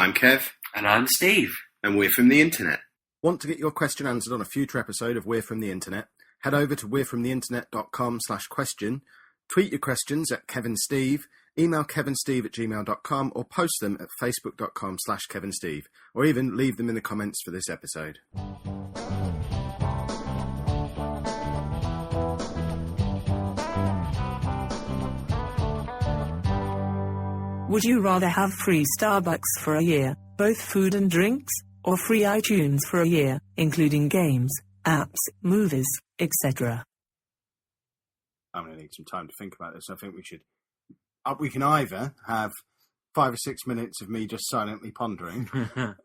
I'm Kev. And I'm Steve. And we're from the internet. Want to get your question answered on a future episode of We're From The Internet? Head over to we'refromtheinternet.com/question, tweet your questions at KevinSteve, email kevinsteve@gmail.com, or post them at facebook.com/KevinSteve, or even leave them in the comments for this episode. Would you rather have free Starbucks for a year, both food and drinks, or free iTunes for a year, including games, apps, movies, etc.? I'm going to need some time to think about this. I think we can either have 5 or 6 minutes of me just silently pondering,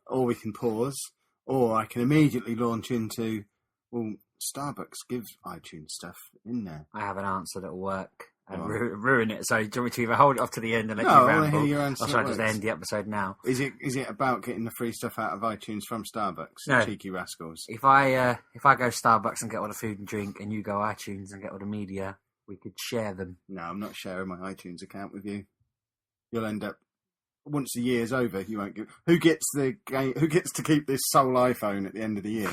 or we can pause, or I can immediately launch into, well, Starbucks gives iTunes stuff in there. I have an answer that will work and ruin it. So do you want me to either hold it off to the end and let you ramble? ramble? I hear your answer. Or should I just end the episode now? Is it about getting the free stuff out of iTunes from Starbucks? No. Cheeky rascals. If I go Starbucks and get all the food and drink, and you go iTunes and get all the media, we could share them. No, I'm not sharing my iTunes account with you. You'll end up, once the year's over, you won't get. Who gets to keep this sole iPhone at the end of the year?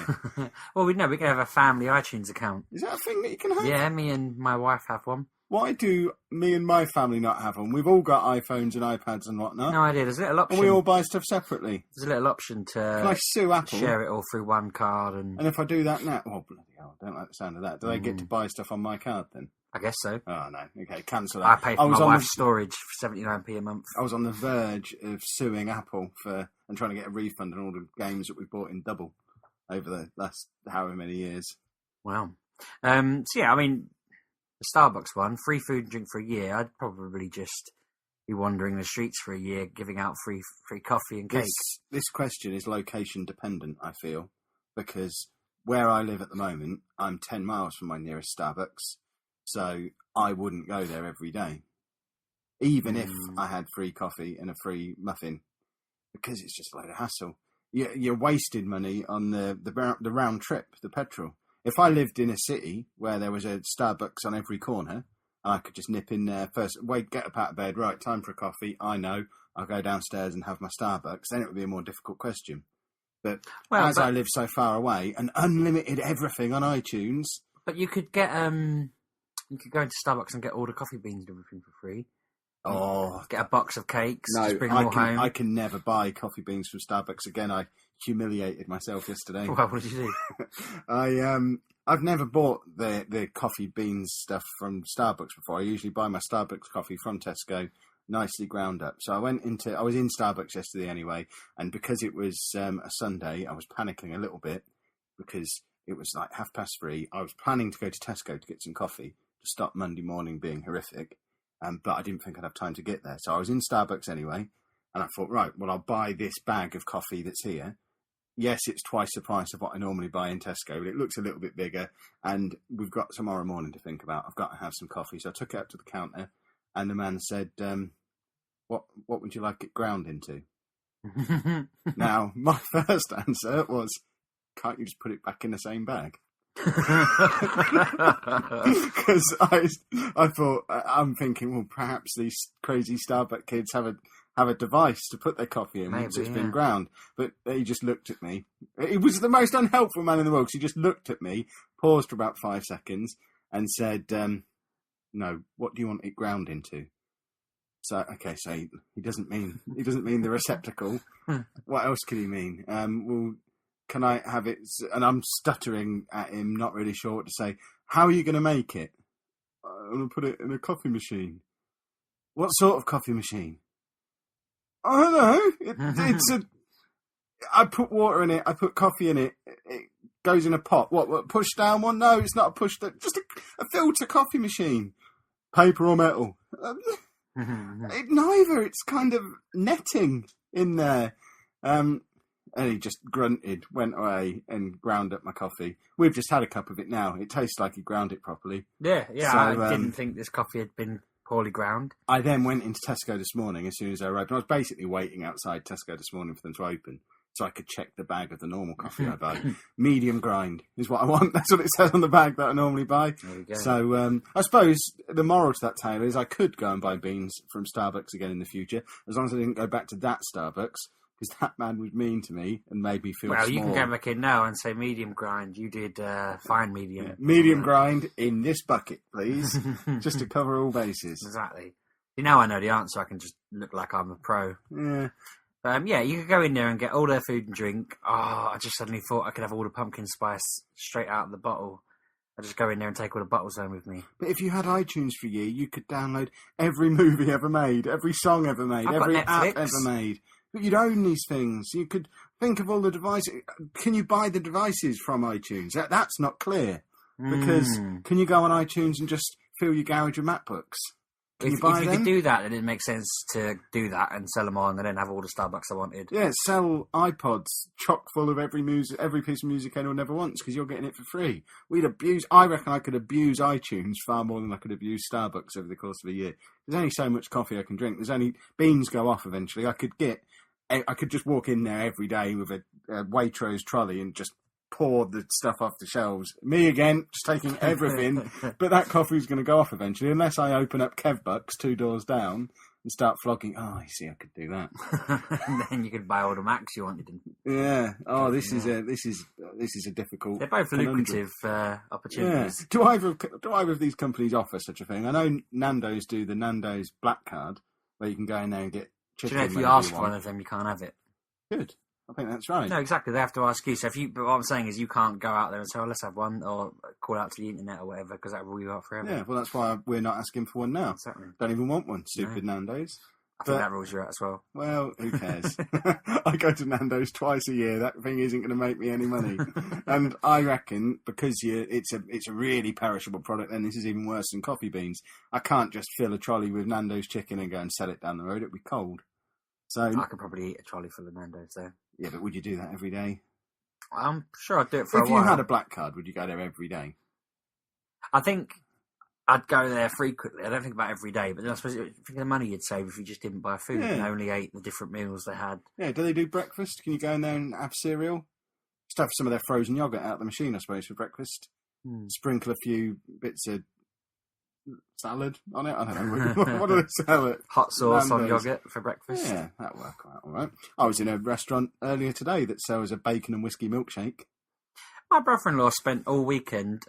Well, we can have a family iTunes account. Is that a thing that you can have? Yeah, me and my wife have one. Why do me and my family not have one? We've all got iPhones and iPads and whatnot. No idea. There's a little option. And we all buy stuff separately. There's a little option to Can I sue Apple? Share it all through one card. And if I do that now... Oh, bloody hell. I don't like the sound of that. Do they get to buy stuff on my card then? I guess so. Oh, no. Okay, cancel that. I pay for my wife's storage for 79p a month. I was on the verge of suing Apple and trying to get a refund on all the games that we bought in double over the last however many years. Wow. So, yeah, I mean... The Starbucks one, free food and drink for a year, I'd probably just be wandering the streets for a year, giving out free coffee and cake. This question is location dependent, I feel, because where I live at the moment, I'm 10 miles from my nearest Starbucks, so I wouldn't go there every day, even if I had free coffee and a free muffin, because it's just a load of hassle. You're wasting money on the round trip, the petrol. If I lived in a city where there was a Starbucks on every corner, I could just nip in there first, get up out of bed, right, time for a coffee, I know, I'll go downstairs and have my Starbucks, then it would be a more difficult question. But I live so far away, and unlimited everything on iTunes... But you could get, you could go into Starbucks and get all the coffee beans and everything for free. Oh. Get a box of cakes, no, just bring them all home. I can never buy coffee beans from Starbucks again. I humiliated myself yesterday. Well, what did you I've do? never bought the coffee beans stuff from Starbucks before. I usually buy my Starbucks coffee from Tesco, nicely ground up. So I was in Starbucks yesterday anyway, and because it was a Sunday, I was panicking a little bit because it was like 3:30. I was planning to go to Tesco to get some coffee to stop Monday morning being horrific, but I didn't think I'd have time to get there. So I was in Starbucks anyway, and I thought, right, well, I'll buy this bag of coffee that's here. Yes, it's twice the price of what I normally buy in Tesco, but it looks a little bit bigger, and we've got tomorrow morning to think about. I've got to have some coffee. So I took it up to the counter, and the man said, what would you like it ground into? Now, my first answer was, can't you just put it back in the same bag? Because I thought, I'm thinking, well, perhaps these crazy Starbucks kids have a device to put their coffee in once it's been ground. But he just looked at me. He was the most unhelpful man in the world, because he just looked at me, paused for about 5 seconds, and said, no, what do you want it ground into? So, okay, so he doesn't mean the receptacle. What else could he mean? Well, can I have it? And I'm stuttering at him, not really sure what to say. How are you going to make it? I'm going to put it in a coffee machine. What sort of coffee machine? I don't know. It's I put water in it. I put coffee in it. It goes in a pot. What push down one? No, it's not a push down. Just a filter coffee machine. Paper or metal? Neither. It's kind of netting in there. And he just grunted, went away, and ground up my coffee. We've just had a cup of it now. It tastes like he ground it properly. Yeah. So, I didn't think this coffee had been poorly ground. I then went into Tesco this morning as soon as I arrived. And I was basically waiting outside Tesco this morning for them to open so I could check the bag of the normal coffee I buy. Medium grind is what I want. That's what it says on the bag that I normally buy. There you go. So I suppose the moral to that tale is I could go and buy beans from Starbucks again in the future, as long as I didn't go back to that Starbucks because that man was mean to me and made me feel Well, small. you can go back in now and say medium grind. You did fine medium. Yeah. Medium grind in this bucket, please, just to cover all bases. Exactly. Now I know the answer. I can just look like I'm a pro. Yeah. Yeah, you could go in there and get all their food and drink. Oh, I just suddenly thought I could have all the pumpkin spice straight out of the bottle. I just go in there and take all the bottles home with me. But if you had iTunes for a year, you could download every movie ever made, every song ever made, every app ever made. But you'd own these things. You could think of all the devices. Can you buy the devices from iTunes? That's not clear. Because can you go on iTunes and just fill your garage with MacBooks? Can you buy them? If you could do that, then it makes sense to do that and sell them on and then have all the Starbucks I wanted. Yeah, sell iPods chock full of every piece of music anyone ever wants because you're getting it for free. I reckon I could abuse iTunes far more than I could abuse Starbucks over the course of a year. There's only so much coffee I can drink. There's only beans go off eventually. I could just walk in there every day with a Waitrose trolley and just pour the stuff off the shelves. Me again, just taking everything. But that coffee's going to go off eventually, unless I open up Kevbucks 2 doors down and start flogging. Oh, you see, I could do that. And then you could buy all the Macs you wanted. Yeah. Oh, this is a difficult. They're both lucrative opportunities. Yeah. Do either of these companies offer such a thing? I know Nando's do the Nando's Black Card, where you can go in there and get chicken. Do you know if you ask for one of them, you can't have it? Good. I think that's right. No, exactly. They have to ask you. So but what I'm saying is you can't go out there and say, let's have one, or call out to the internet or whatever, because that will rule you out forever. Yeah, well, that's why we're not asking for one now. Exactly. Don't even want one, stupid Nando's. I think that rules you out as well. Well, who cares? I go to Nando's twice a year. That thing isn't going to make me any money. And I reckon, because it's a really perishable product, and this is even worse than coffee beans, I can't just fill a trolley with Nando's chicken and go and sell it down the road. It'd be cold. So I could probably eat a trolley full of Nando's there. Yeah, but would you do that every day? I'm sure I'd do it for a while. If you had a black card, would you go there every day? I think I'd go there frequently. I don't think about every day, but then I suppose think of the money you'd save if you just didn't buy food and only ate the different meals they had. Yeah, do they do breakfast? Can you go in there and have cereal? Just have some of their frozen yoghurt out of the machine, I suppose, for breakfast. Sprinkle a few bits of salad on it. I don't know. What do they sell it? Hot sauce on yoghurt for breakfast. Yeah, that'll work out all right. I was in a restaurant earlier today that sells a bacon and whiskey milkshake. My brother-in-law spent all weekend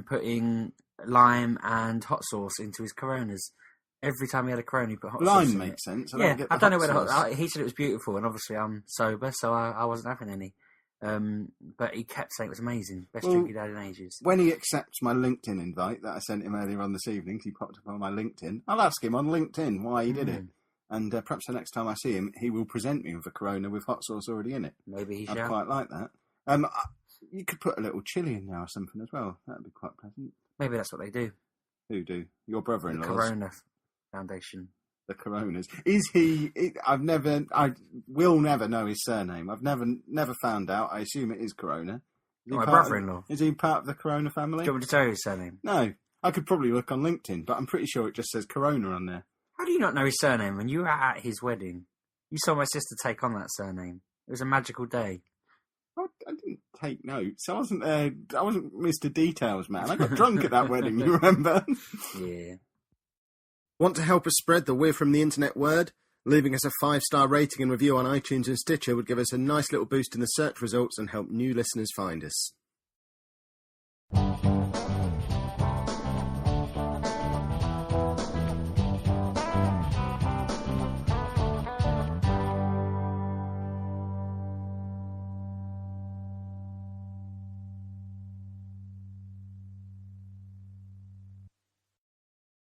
putting lime and hot sauce into his Coronas. Every time he had a Corona, he put hot sauce in it. Lime makes sense. I don't know where the hot. He said it was beautiful, and obviously I'm sober, so I wasn't having any. But he kept saying it was amazing. Best drink he'd had in ages. When he accepts my LinkedIn invite that I sent him earlier on this evening, because he popped up on my LinkedIn, I'll ask him on LinkedIn why he did it. And perhaps the next time I see him, he will present me with a Corona with hot sauce already in it. Maybe he should. I'd quite like that. You could put a little chilli in there or something as well. That would be quite pleasant. Maybe that's what they do. Who do? Your brother-in-law. The Corona Foundation. The Coronas. Is he? I will never know his surname. I've never found out. I assume it is Corona. My brother-in-law. Is he part of the Corona family? Do you want me to tell you his surname? No. I could probably look on LinkedIn, but I'm pretty sure it just says Corona on there. How do you not know his surname when you were at his wedding? You saw my sister take on that surname. It was a magical day. I didn't take notes. I wasn't there. I wasn't Mr. Details, man. I got drunk at that wedding, you remember? Yeah. Want to help us spread the We're From the Internet word? Leaving us a 5-star rating and review on iTunes and Stitcher would give us a nice little boost in the search results and help new listeners find us.